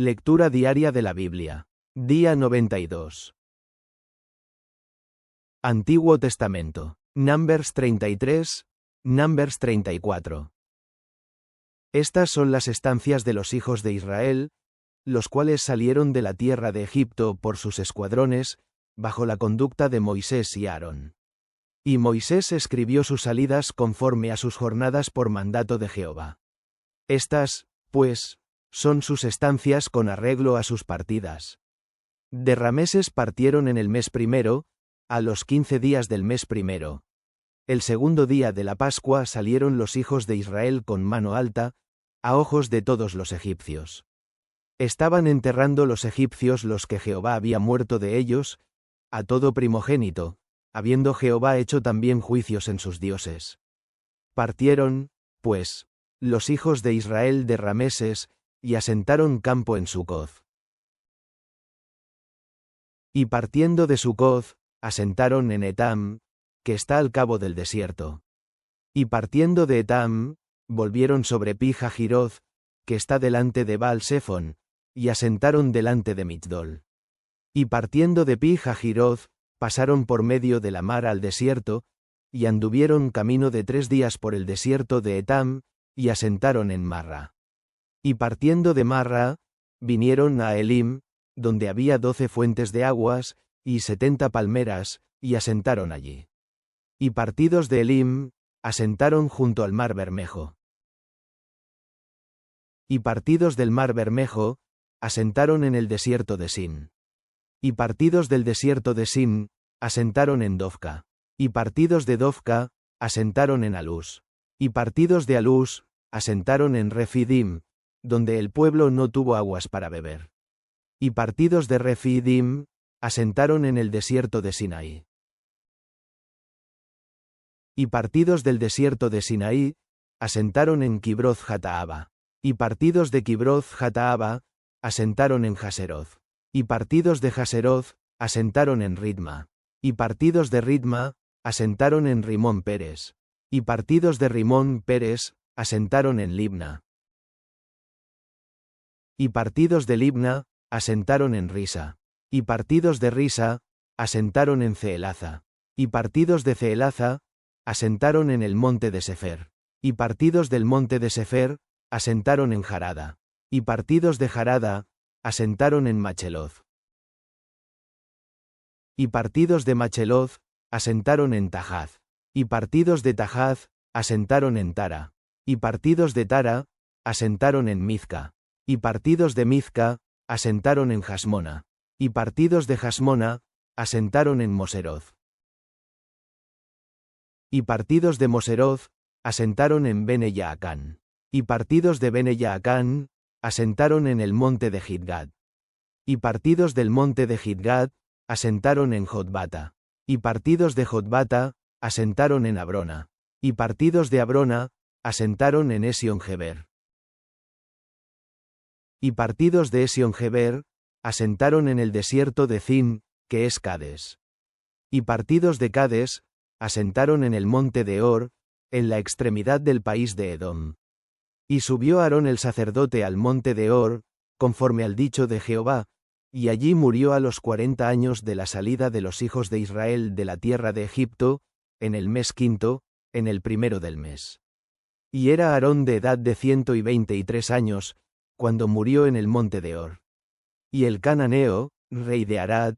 Lectura diaria de la Biblia. Día 92. Antiguo Testamento. Numbers 33, Numbers 34. Estas son las estancias de los hijos de Israel, los cuales salieron de la tierra de Egipto por sus escuadrones, bajo la conducta de Moisés y Aarón. Y Moisés escribió sus salidas conforme a sus jornadas por mandato de Jehová. Estas, pues, son sus estancias con arreglo a sus partidas. De Rameses partieron en el mes primero, a los 15 días del mes primero. El segundo día de la Pascua salieron los hijos de Israel con mano alta, a ojos de todos los egipcios. Estaban enterrando los egipcios los que Jehová había muerto de ellos, a todo primogénito, habiendo Jehová hecho también juicios en sus dioses. Partieron, pues, los hijos de Israel de Rameses, y asentaron campo en Sucoth. Y partiendo de Sucoth, asentaron en Etam, que está al cabo del desierto. Y partiendo de Etam, volvieron sobre Pi-Hahiroth, que está delante de Baal-Zephon, y asentaron delante de Migdol. Y partiendo de Pi-Hahiroth, pasaron por medio de la mar al desierto, y anduvieron camino de 3 días por el desierto de Etam, y asentaron en Marra. Y partiendo de Marra, vinieron a Elim, donde había 12 fuentes de aguas, y 70 palmeras, y asentaron allí. Y partidos de Elim, asentaron junto al mar Bermejo. Y partidos del mar Bermejo, asentaron en el desierto de Sin. Y partidos del desierto de Sin, asentaron en Dofca. Y partidos de Dofca, asentaron en Alús. Y partidos de Alús, asentaron en Refidim, donde el pueblo no tuvo aguas para beber. Y partidos de Refidim, asentaron en el desierto de Sinaí. Y partidos del desierto de Sinaí, asentaron en Kibroth Hataaba. Y partidos de Kibroth Hataaba, asentaron en Haseroth. Y partidos de Haseroth, asentaron en Ritma. Y partidos de Ritma, asentaron en Rimón Pérez. Y partidos de Rimón Pérez, asentaron en Libna. Y partidos de Libna, asentaron en Risa. Y partidos de Risa, asentaron en Ceelaza. Y partidos de Ceelaza, asentaron en el monte de Sefer. Y partidos del monte de Sefer, asentaron en Jarada. Y partidos de Jarada, asentaron en Macheloth. Y partidos de Macheloth, asentaron en Tajaz. Y partidos de Tajaz, asentaron en Tara. Y partidos de Tara, asentaron en Mizca. Y partidos de Mizca, asentaron en Jasmona. Y partidos de Jasmona, asentaron en Moseroth. Y partidos de Moseroth, asentaron en Bene Yaacán. Y partidos de Bene Yaacán, asentaron en el monte de Gidgad. Y partidos del monte de Gidgad, asentaron en Jotbata. Y partidos de Jotbata, asentaron en Abrona. Y partidos de Abrona, asentaron en Esion-Geber. Y partidos de Esion-Geber, asentaron en el desierto de Zin, que es Cades. Y partidos de Cades, asentaron en el monte de Or, en la extremidad del país de Edom. Y subió Aarón el sacerdote al monte de Or, conforme al dicho de Jehová, y allí murió a los 40 años de la salida de los hijos de Israel de la tierra de Egipto, en el mes quinto, en el primero del mes. Y era Aarón de edad de 123 años, cuando murió en el monte de Or. Y el cananeo, rey de Arad,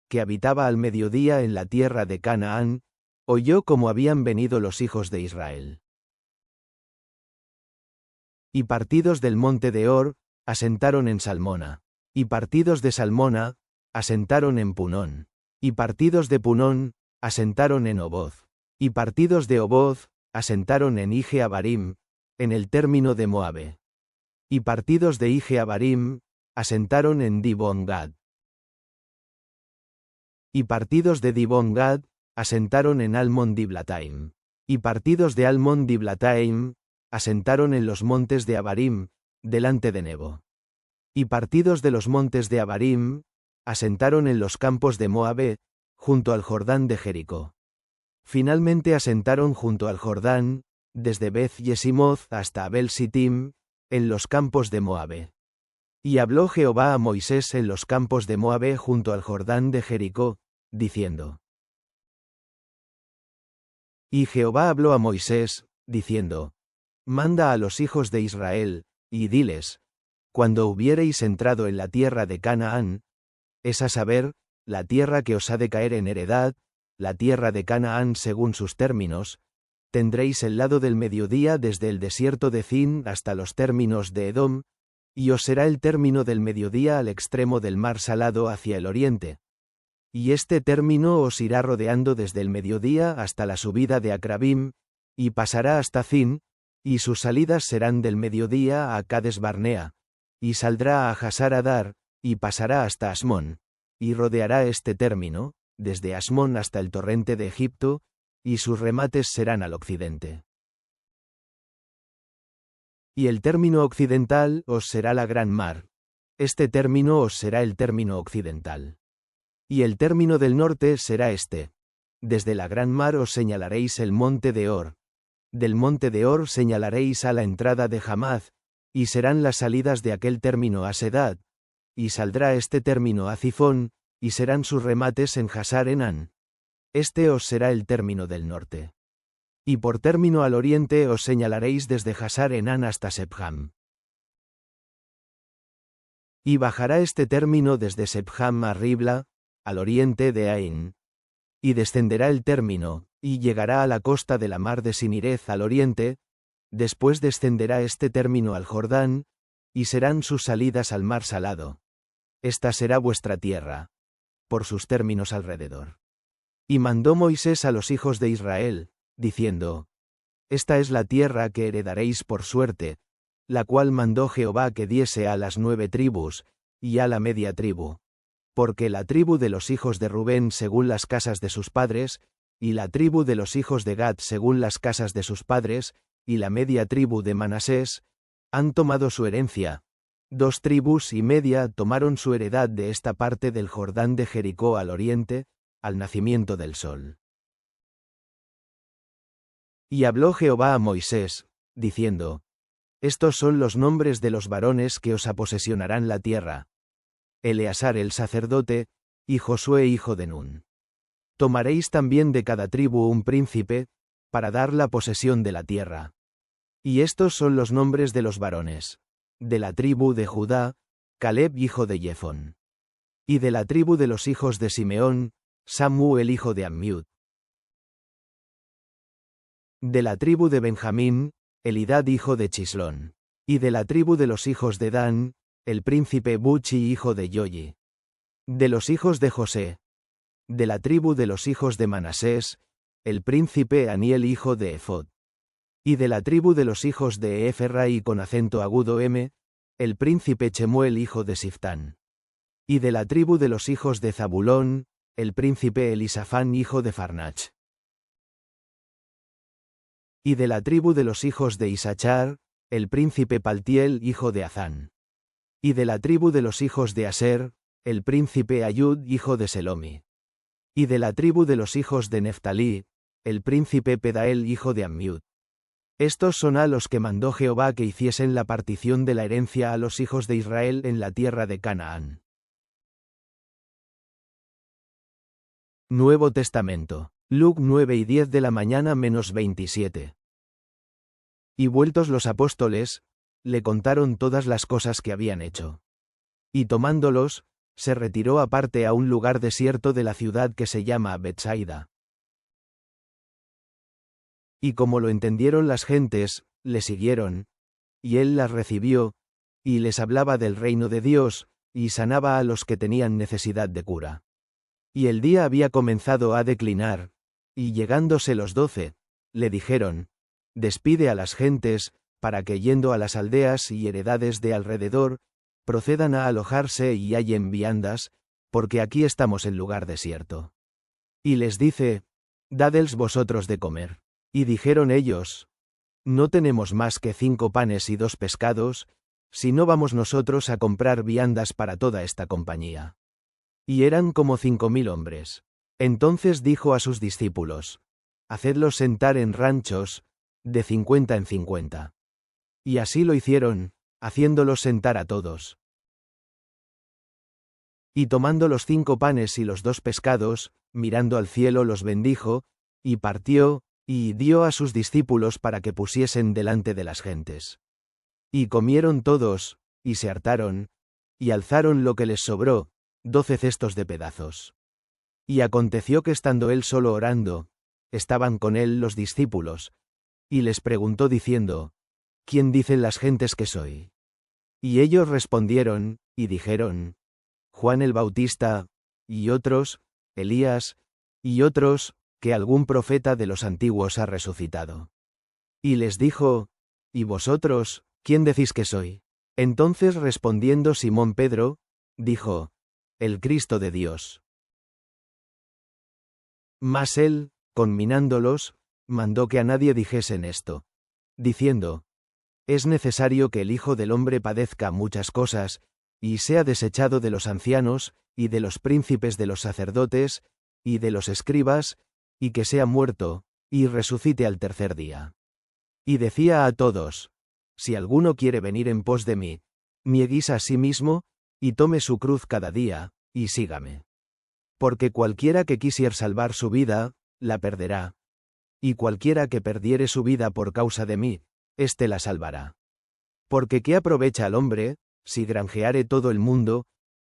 que habitaba al mediodía en la tierra de Canaán, oyó cómo habían venido los hijos de Israel. Y partidos del monte de Or, asentaron en Salmona. Y partidos de Salmona, asentaron en Punón. Y partidos de Punón, asentaron en Oboz. Y partidos de Oboz, asentaron en Ije-Abarim, en el término de Moabe. Y partidos de Ije-Abarim, asentaron en Dibon-Gad. Y partidos de Dibon-Gad, asentaron en Almon-Diblataim. Y partidos de Almon-Diblataim, asentaron en los montes de Abarim, delante de Nebo. Y partidos de los montes de Abarim, asentaron en los campos de Moabe, junto al Jordán de Jericó. Finalmente asentaron junto al Jordán, desde Beth Yesimoth hasta Abel Sittim, en los campos de Moabe. Y habló Jehová a Moisés en los campos de Moabe junto al Jordán de Jericó, diciendo. Y Jehová habló a Moisés, diciendo. Manda a los hijos de Israel, y diles, cuando hubiereis entrado en la tierra de Canaán, es a saber, la tierra que os ha de caer en heredad, la tierra de Canaán según sus términos, tendréis el lado del mediodía desde el desierto de Zin hasta los términos de Edom, y os será el término del mediodía al extremo del mar Salado hacia el oriente. Y este término os irá rodeando desde el mediodía hasta la subida de Acrabim, y pasará hasta Zin, y sus salidas serán del mediodía a Cades Barnea, y saldrá a Hasar Adar, y pasará hasta Asmón, y rodeará este término, desde Asmón hasta el torrente de Egipto, y sus remates serán al occidente. Y el término occidental os será la gran mar. Este término os será el término occidental. Y el término del norte será este. Desde la gran mar os señalaréis el monte de Or. Del monte de Or señalaréis a la entrada de Hamath, y serán las salidas de aquel término a Sedad, y saldrá este término a Zifón, y serán sus remates en Hasar Enán. Este os será el término del norte. Y por término al oriente os señalaréis desde Hasar Enán hasta Sebham. Y bajará este término desde Sebham a Ribla, al oriente de Ain. Y descenderá el término, y llegará a la costa de la mar de Sinirez al oriente, después descenderá este término al Jordán, y serán sus salidas al mar Salado. Esta será vuestra tierra, por sus términos alrededor. Y mandó Moisés a los hijos de Israel, diciendo, esta es la tierra que heredaréis por suerte, la cual mandó Jehová que diese a las 9 tribus, y a la media tribu. Porque la tribu de los hijos de Rubén según las casas de sus padres, y la tribu de los hijos de Gad según las casas de sus padres, y la media tribu de Manasés, han tomado su herencia. 2 tribus y media tomaron su heredad de esta parte del Jordán de Jericó al oriente, al nacimiento del sol. Y habló Jehová a Moisés, diciendo, estos son los nombres de los varones que os aposesionarán la tierra. Eleazar el sacerdote, y Josué hijo de Nun. Tomaréis también de cada tribu un príncipe, para dar la posesión de la tierra. Y estos son los nombres de los varones. De la tribu de Judá, Caleb hijo de Jefón. Y de la tribu de los hijos de Simeón, Samuel hijo de Ammiud. De la tribu de Benjamín, Elidad hijo de Chislón. Y de la tribu de los hijos de Dan, el príncipe Buchi hijo de Yoyi. De los hijos de José. De la tribu de los hijos de Manasés, el príncipe Aniel hijo de Efod. Y de la tribu de los hijos de Eferrai con acento agudo M, el príncipe Chemuel hijo de Siftán. Y de la tribu de los hijos de Zabulón, el príncipe Elisafán hijo de Farnach. Y de la tribu de los hijos de Isachar, el príncipe Paltiel hijo de Azán. Y de la tribu de los hijos de Aser, el príncipe Ayud hijo de Selomi. Y de la tribu de los hijos de Neftalí, el príncipe Pedael hijo de Ammiud. Estos son a los que mandó Jehová que hiciesen la partición de la herencia a los hijos de Israel en la tierra de Canaán. Nuevo Testamento. Luc 9 y 10 de la mañana menos 27. Y vueltos los apóstoles, le contaron todas las cosas que habían hecho. Y tomándolos, se retiró aparte a un lugar desierto de la ciudad que se llama Betsaida. Y como lo entendieron las gentes, le siguieron, y él las recibió, y les hablaba del reino de Dios, y sanaba a los que tenían necesidad de cura. Y el día había comenzado a declinar, y llegándose los 12, le dijeron, despide a las gentes, para que yendo a las aldeas y heredades de alrededor, procedan a alojarse y hallen viandas, porque aquí estamos en lugar desierto. Y les dice, dadles vosotros de comer. Y dijeron ellos, no tenemos más que 5 panes y 2 pescados, si no vamos nosotros a comprar viandas para toda esta compañía. Y eran como 5000 hombres. Entonces dijo a sus discípulos, hacedlos sentar en ranchos, de 50 en 50. Y así lo hicieron, haciéndolos sentar a todos. Y tomando los 5 panes y los 2 pescados, mirando al cielo los bendijo, y partió, y dio a sus discípulos para que pusiesen delante de las gentes. Y comieron todos, y se hartaron, y alzaron lo que les sobró, 12 cestos de pedazos. Y aconteció que estando él solo orando, estaban con él los discípulos, y les preguntó diciendo: ¿Quién dicen las gentes que soy? Y ellos respondieron, y dijeron: Juan el Bautista, y otros, Elías, y otros, que algún profeta de los antiguos ha resucitado. Y les dijo: ¿Y vosotros, quién decís que soy? Entonces respondiendo Simón Pedro, dijo: El Cristo de Dios. Mas él, conminándolos, mandó que a nadie dijesen esto, diciendo: Es necesario que el Hijo del Hombre padezca muchas cosas, y sea desechado de los ancianos, y de los príncipes de los sacerdotes, y de los escribas, y que sea muerto, y resucite al tercer día. Y decía a todos: Si alguno quiere venir en pos de mí, niegues a sí mismo, y tome su cruz cada día, y sígame. Porque cualquiera que quisiere salvar su vida, la perderá. Y cualquiera que perdiere su vida por causa de mí, éste la salvará. Porque ¿qué aprovecha al hombre, si granjeare todo el mundo,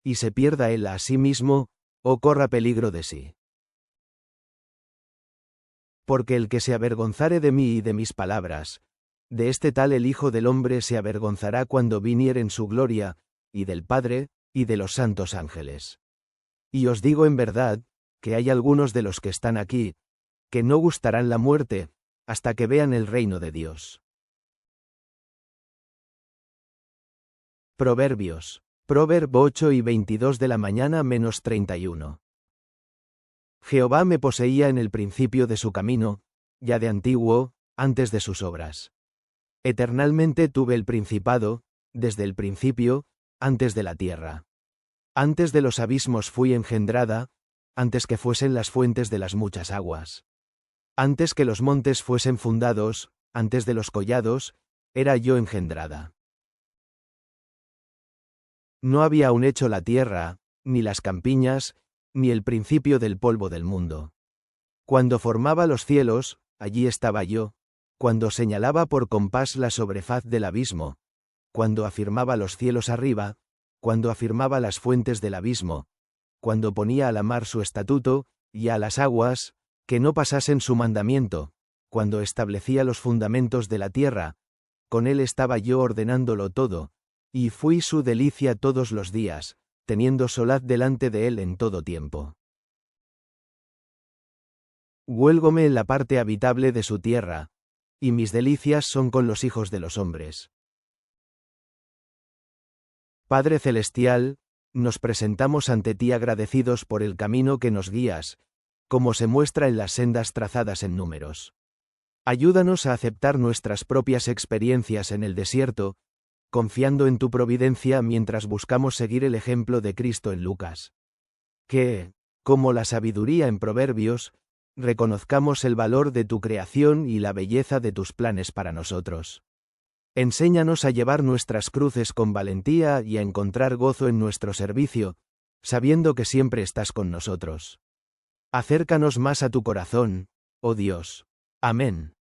y se pierda él a sí mismo, o corra peligro de sí? Porque el que se avergonzare de mí y de mis palabras, de este tal el Hijo del Hombre se avergonzará cuando viniere en su gloria, y del Padre, y de los santos ángeles. Y os digo en verdad, que hay algunos de los que están aquí, que no gustarán la muerte, hasta que vean el reino de Dios. Proverbios. Proverbo 8 y 22 de la mañana menos 31. Jehová me poseía en el principio de su camino, ya de antiguo, antes de sus obras. Eternalmente tuve el principado, desde el principio, antes de la tierra. Antes de los abismos fui engendrada, antes que fuesen las fuentes de las muchas aguas. Antes que los montes fuesen fundados, antes de los collados, era yo engendrada. No había aún hecho la tierra, ni las campiñas, ni el principio del polvo del mundo. Cuando formaba los cielos, allí estaba yo, cuando señalaba por compás la sobrefaz del abismo, cuando afirmaba los cielos arriba, cuando afirmaba las fuentes del abismo, cuando ponía a la mar su estatuto, y a las aguas, que no pasasen su mandamiento, cuando establecía los fundamentos de la tierra, con él estaba yo ordenándolo todo, y fui su delicia todos los días, teniendo solaz delante de él en todo tiempo. Huélgome en la parte habitable de su tierra, y mis delicias son con los hijos de los hombres. Padre Celestial, nos presentamos ante ti agradecidos por el camino que nos guías, como se muestra en las sendas trazadas en Números. Ayúdanos a aceptar nuestras propias experiencias en el desierto, confiando en tu providencia mientras buscamos seguir el ejemplo de Cristo en Lucas. Que, como la sabiduría en Proverbios, reconozcamos el valor de tu creación y la belleza de tus planes para nosotros. Enséñanos a llevar nuestras cruces con valentía y a encontrar gozo en nuestro servicio, sabiendo que siempre estás con nosotros. Acércanos más a tu corazón, oh Dios. Amén.